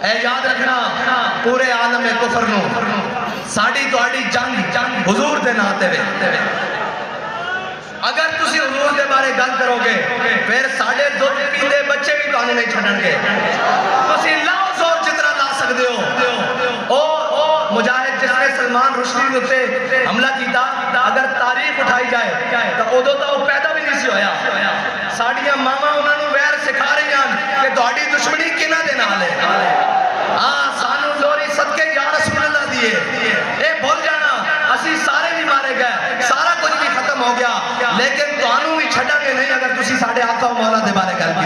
اے یاد رکھنا پورے عالم کفر نو ساڑی توڑی جنگ حضور دے ناتے وے اگر تسی حضور دے بارے گل کرو گے پھر ساڑے دودھ پیندے بچے بھی تو آنے نہیں چھڑن گے تسی لاؤ زور جتنا لا سکتے ہو او مجاہد جس نے سلمان رشدی ہوتے حملہ کیتا اگر تاریخ اٹھائی جائے تو ادو تو وہ پیدا بھی نہیں سی ہویا ساڑیاں ماما انہوں نے ویر سکھا رہی ہیں کہ تہاڈی دشمنی کنہ دے نال ہے سانو لوری صدقے یا رسول اللہ دیے اے بھول جانا اسی سارے بھی مارے گئے سارا کچھ بھی ختم ہو گیا لیکن تانوں بھی چھڑا گے نہیں اگر تسی ساڑے آقا و مولا دے بارے گل کی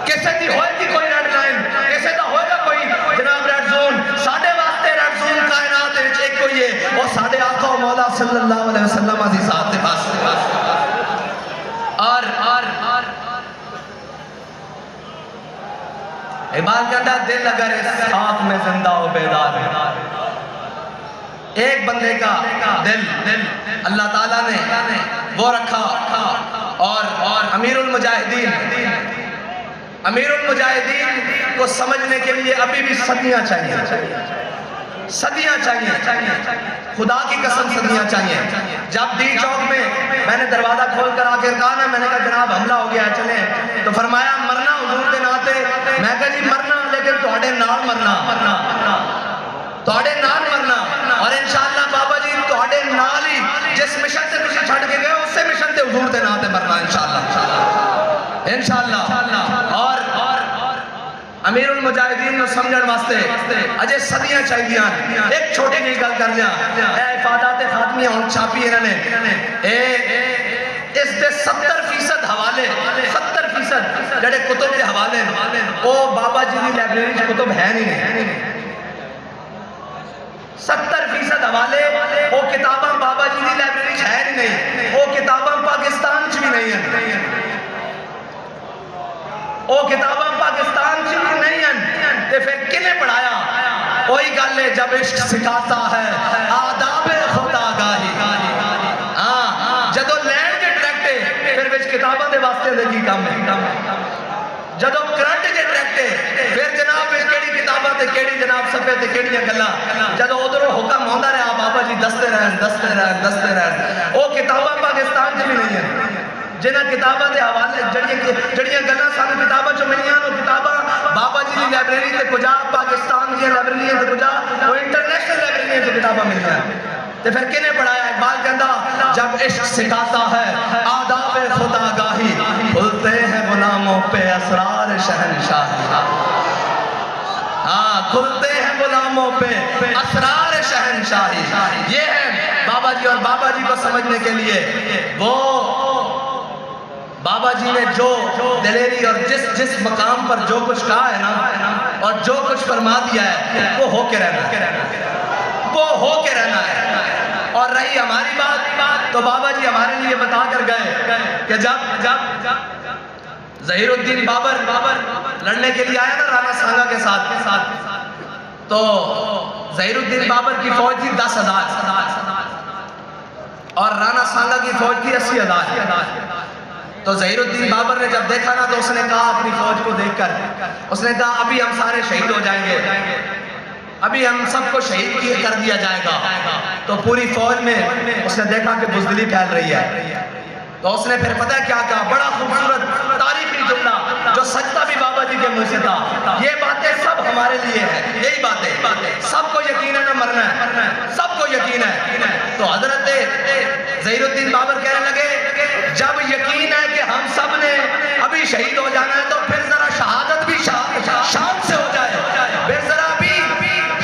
کسے دی ہوئے گی کوئی ریڈ لائن کسے دا ہوئے گا کوئی جناب ریڈ زون ساڑے واسطے ریڈ زون کائنات ایک کوئی ہے وہ ساڑے آقا و مولا صلی اللہ علیہ وسلم عزیز صاحب دے پاس اور عباد کہتا دل اگر اس خاک میں زندہ ہو بیدار ہے ایک بندے کا دل اللہ تعالیٰ نے وہ رکھا اور امیر المجاہدین کو سمجھنے کے لیے ابھی بھی صدیاں چاہیے خدا کی قسم صدیاں چاہیے جب ڈی چوک میں نے دروازہ کھول کر آ کے کہا نا میں نے کہا جناب حملہ ہو گیا چلیں تو فرمایا مرنا حضور دے ناتے میں کہا جی مرنا لیکن تہاڈے نال مرنا اور انشاءاللہ بابا جی تہاڈے نال ہی جس مشن سے تسی چھڑ کے گئے اس سے مشن تے حضور دے ناتے مرنا انشاءاللہ اور امیر المجاہدین نے سمجھن واسطے اجے صدیاں چاہیے ایک چھوٹی نہیں گل کر لیا اے افادات خاتمیہ ہون چھاپی انہوں نے اس دے 70% حوالے 70% جڑے کتب کے حوالے وہ بابا جی کی لائبریری کی کتب ہے نہیں 70% حوالے وہ کتاباں بابا جی کی لائبریری ہے نہیں وہ کتاباں پاکستان چ بھی نہیں ہیں وہ کتاباں پاکستان چ بھی نہیں ہیں تے پھر کنے پڑھایا وہی گل ہے جب عشق سکھاتا ہے آداب خدا گاہی جدو لینڈ کے ٹریکٹے پھر وچ کتاباں دے واسطے دے کی کام ہے جدو کرنٹ کے ٹریکٹے پھر جناب کیڑی کتاباں تے کیڑی جناب صفحے تے کیڑیاں گلاں جدو ادھر حکم ہوندا رہا بابا جی دستے رہن وہ کتاباں پاکستان چ بھی نہیں ہیں جنہاں کتاباں دے حوالے جڑیاں گلاں سانو کتاباں چ ملیاں وہ کتاباں بابا جی دی لائبریری تے کجا پاکستان دی لائبریری تے کجا وہ انٹرنیشنل لائبریری تے کتاباں ملیاں تے پھر کنے پڑھایا اقبال کہندا جب عشق سکھاتا ہے آداب خدا گاہی کھلتے ہیں غلاموں پہ اسرار شہنشاہی کھلتے ہیں غلاموں پہ اسرار شہنشاہی یہ ہے بابا جی اور بابا جی کو سمجھنے کے لیے وہ بابا جی نے جو دلیری اور جس مقام پر جو کچھ کہا ہے نا اور جو کچھ فرما دیا ہے وہ ہو کے رہنا ہے اور رہی ہماری بات تو بابا جی ہمارے لیے بتا کر گئے کہ جب ظہیر الدین بابر لڑنے کے لیے آیا نا رانا سانگا کے ساتھ تو ظہیر الدین بابر کی فوج تھی 10,000 اور رانا سانگا کی فوج تھی 80,000 تو ظہیر الدین بابر نے جب دیکھا نا تو اس نے کہا اپنی فوج کو دیکھ کر اس نے کہا ابھی ہم سارے شہید ہو جائیں گے ابھی ہم سب کو شہید کر دیا جائے گا تو پوری فوج میں اس نے دیکھا کہ بزدلی پھیل رہی ہے تو اس نے پھر پتہ کیا کہا بڑا خوبصورت تاریخی جملہ جو سچتا بھی بابا جی کے منہ سے تھا یہ باتیں سب ہمارے لیے ہیں یہی باتیں سب کو یقین ہے نہ مرنا ہے سب کو یقین ہے تو حضرت ظہیر الدین بابر کہنے لگے جب یقین ہے کہ ہم سب نے ابھی شہید ہو جانا ہے تو پھر ذرا شہادت بھی شان سے ہو جائے پھر ذرا بھی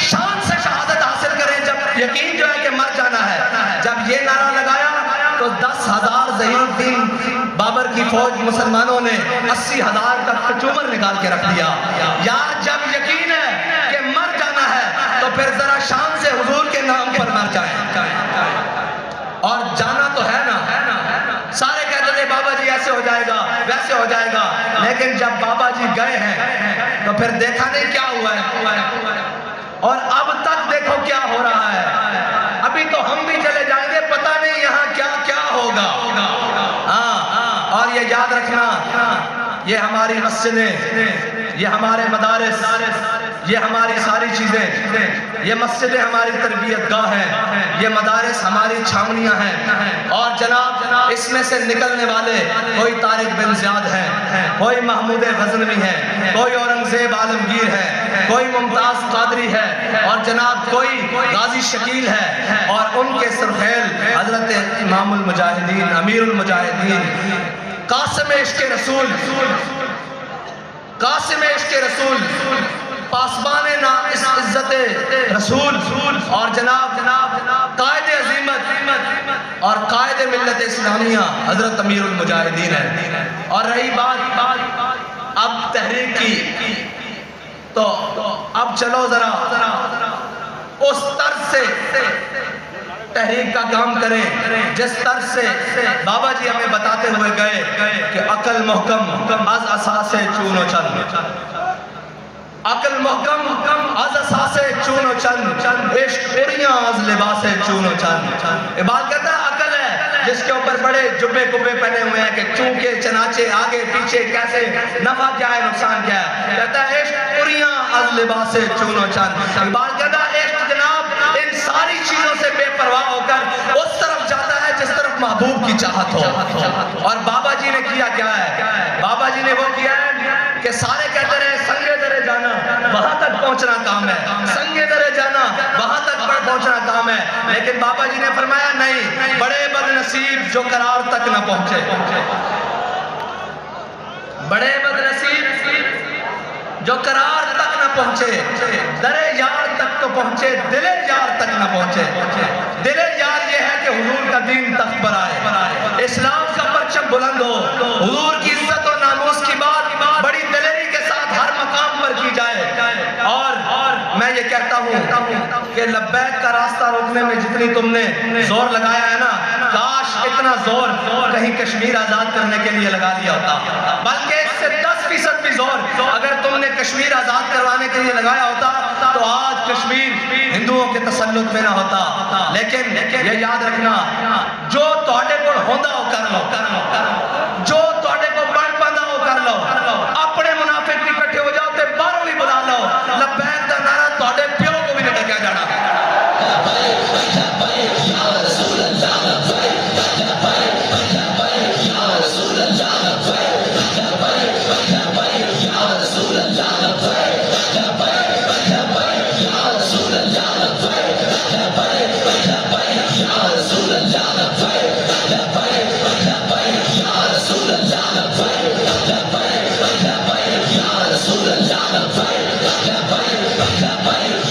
شان سے شہادت حاصل کریں جب یقین جو ہے کہ مر جانا ہے جب یہ نعرہ لگایا تو 10,000 ظہیر الدین بابر کی فوج مسلمانوں نے 80,000 کا کچومر نکال کے رکھ دیا یار جب یقین ہے کہ مر جانا ہے تو پھر ذرا شان سے حضور کے نام پر مر جائیں اور جانا تو ہے نا سارے کہتے تھے بابا جی ایسے ہو جائے گا ویسے ہو جائے گا لیکن جب بابا جی گئے ہیں تو پھر دیکھا نہیں کیا ہوا ہے اور اب تک دیکھو کیا ہو رہا ہے ابھی تو ہم بھی چلے جائیں گے پتہ نہیں یہاں کیا ہوگا اور یہ یاد رکھنا یہ ہماری مسجدیں یہ ہمارے مدارس، یہ ہماری ساری چیزیں، یہ مسجدیں ہماری تربیت گاہ ہیں، یہ مدارس ہماری چھاونیاں ہیں، اور جناب اس میں سے نکلنے والے کوئی طارق بن زیاد ہے، کوئی محمود غزنوی ہے، کوئی اورنگزیب عالمگیر ہے، کوئی ممتاز قادری ہے، اور جناب کوئی غازی شکیل ہے، اور ان کے سرخیل حضرت امام المجاہدین، امیر المجاہدین، قاسم عشق رسول، قاسم عشق رسول، پاسبان عزت رسول، اور جناب قائد عظیمت اور قائد ملت اسلامیہ حضرت امیر المجاہدین ہے۔ اور رہی بات اب تحریک کی، تو اب چلو ذرا اس طرز سے تحریک کا کام کریں جس طرز سے بابا جی ہمیں بتاتے ہوئے گئے کہ عقل محکم از اساس چون و چند، عقل محکم از اساس چون و چند، عشق پریاں از لباس چون و چند۔ یہ بات کہتا ہے عقل ہے جس کے اوپر بڑے جبے کبے پہنے ہوئے ہیں کہ چونکہ چنانچہ آگے پیچھے کیسے، نفع کیا ہے نقصان کیا ہے، کہتا ہے عشق پریاں از لباس چون و چند۔ یہ بات کہتا ہے عشق جناب ان ساری چیزوں سے بے پرواہ ہو کر اس طرف جاتا ہے جس طرف محبوب کی چاہت ہو۔ اور بابا جی نے کیا کیا ہے؟ بابا جی نے وہ کیا ہے کہ سارے کہتے رہے سنگے درے جانا وہاں تک پہنچنا کام ہے، سنگے درے جانا وہاں تک پہنچنا کام ہے، لیکن بابا جی نے فرمایا نہیں، بڑے بد نصیب جو قرار تک نہ پہنچے، بڑے بد نصیب جو قرار تک نہ پہنچے، درے یار تک تو پہنچے، دل یار تک نہ پہنچے۔ دل یار یہ ہے کہ حضور کا دین تخت پر آئے، اسلام کا پرچم بلند ہو، حضور کی عزت و ناموس کی بات بڑی دلیری کے ساتھ ہر مقام پر کی جائے۔ اور میں یہ کہتا ہوں کہ لبیک کا راستہ روکنے میں جتنی تم نے زور لگایا ہے نا، کاش اتنا زور کہیں کشمیر آزاد کرنے کے لیے لگا لیا ہوتا، بلکہ اس سے 10% بھی زور اگر تم نے کشمیر آزاد کروانے کے لیے لگایا ہوتا تو آج کشمیر ہندوؤں کے تسلط میں نہ ہوتا۔ لیکن یہ یاد رکھنا، جو تہاڈے کو ہوندا ہو کر لو، جو تہاڈے کو بن پاندا ہو کر لو، اپنے منافق بھی کٹھے ہو جاؤ تے باہروں بھی بلا لو، لبیک دا نعرہ تہاڈے پیو کو بھی نہیں ڈکیا جانا۔ Bye.